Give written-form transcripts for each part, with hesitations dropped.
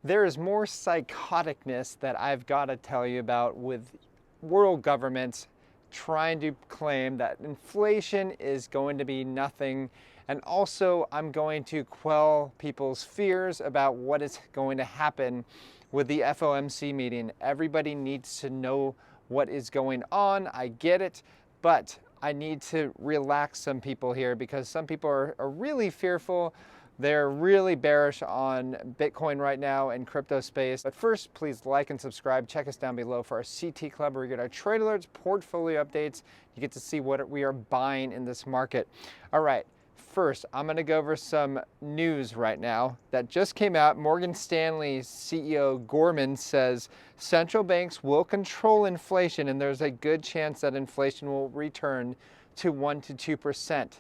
There is more psychoticness that I've got to tell you about with world governments trying to claim that inflation is going to be nothing. And also, I'm going to quell people's fears about what is going to happen with the FOMC meeting. Everybody needs to know what is going on. I get it, but I need to relax some people here because some people are really fearful. They're really bearish on Bitcoin right now and crypto space. But first, please like and subscribe. Check us down below for our CT Club where you get our trade alerts, portfolio updates. You get to see what we are buying in this market. All right, first, I'm gonna go over some news right now that just came out. Morgan Stanley CEO Gorman says central banks will control inflation and there's a good chance that inflation will return to 1 to 2%.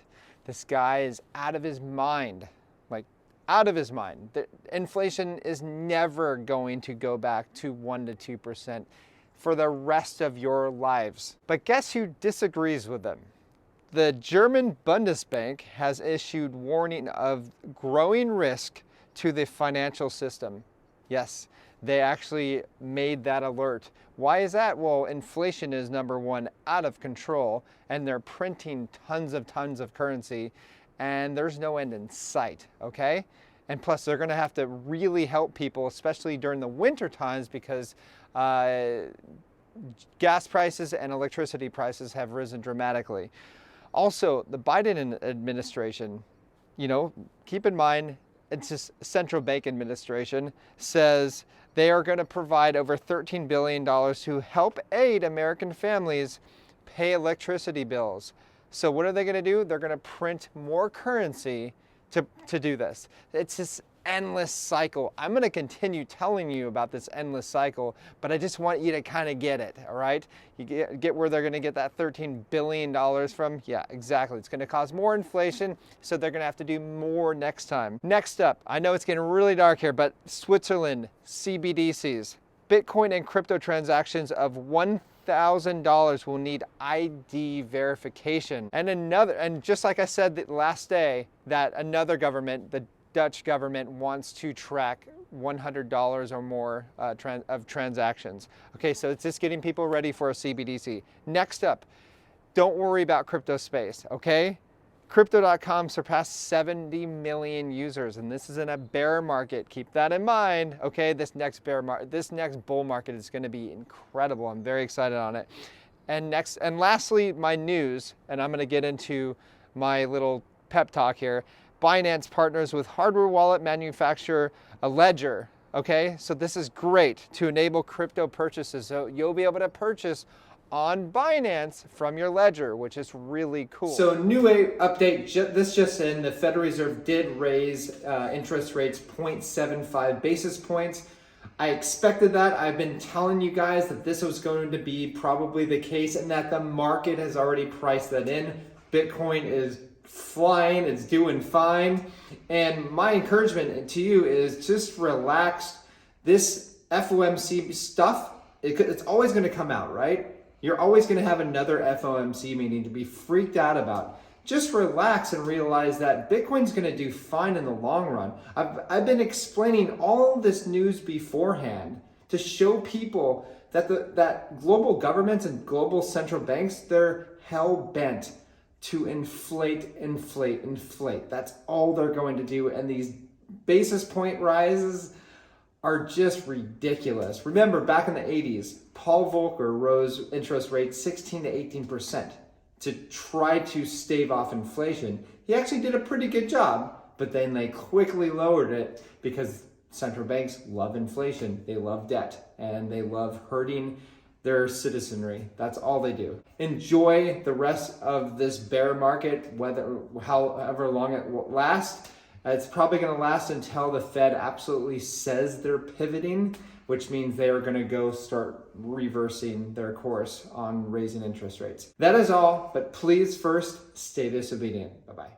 This guy is out of his mind. Out of his mind. The inflation is never going to go back to 1 to 2% for the rest of your lives. But guess who disagrees with them? The German Bundesbank has issued warning of growing risk to the financial system. Yes, they actually made that alert. Why is that? Well, inflation is number one, out of control, and they're printing tons of currency, and there's no end in sight, okay? And plus, they're gonna have to really help people, especially during the winter times, because gas prices and electricity prices have risen dramatically. Also, the Biden administration, keep in mind, it's just central bank administration, says they are gonna provide over $13 billion to help aid American families pay electricity bills. So what are they gonna do? They're gonna print more currency to do this. It's this endless cycle. I'm gonna continue telling you about this endless cycle, but I just want you to kind of get it, all right? You get where they're gonna get that $13 billion from? Yeah, exactly. It's gonna cause more inflation, so they're gonna have to do more next time. Next up, I know it's getting really dark here, but Switzerland, CBDCs. Bitcoin and crypto transactions of $1,000 will need ID verification. And just like I said the last day, that another government, the Dutch government, wants to track $100 or more of transactions. Okay, so it's just getting people ready for a CBDC. Next up, don't worry about crypto space, okay? Crypto.com surpassed 70 million users, and this is in a bear market. Keep that in mind, okay? This next bull market is going to be incredible. I'm very excited on it. And lastly, my news, and I'm going to get into my little pep talk here. Binance partners with hardware wallet manufacturer Ledger. Okay, so this is great to enable crypto purchases. So you'll be able to purchase on Binance from your ledger, which is really cool. So new update, this just in, the Federal Reserve did raise interest rates 0.75 basis points. I expected that. I've been telling you guys that this was going to be probably the case and that the market has already priced that in. Bitcoin is flying, it's doing fine. And my encouragement to you is just relax. This FOMC stuff, it's always going to come out, right? You're always going to have another FOMC meeting to be freaked out about. Just relax and realize that Bitcoin's going to do fine in the long run. I've been explaining all this news beforehand to show people that that global governments and global central banks, they're hell-bent to inflate. That's all they're going to do. And these basis point rises are just ridiculous. Remember, back in the 80s, Paul Volcker rose interest rates 16 to 18% to try to stave off inflation. He actually did a pretty good job, but then they quickly lowered it because central banks love inflation, they love debt, and they love hurting their citizenry. That's all they do. Enjoy the rest of this bear market, however long it will last. It's probably going to last until the Fed absolutely says they're pivoting, which means they are going to go start reversing their course on raising interest rates. That is all, but please first stay disobedient. Bye-bye.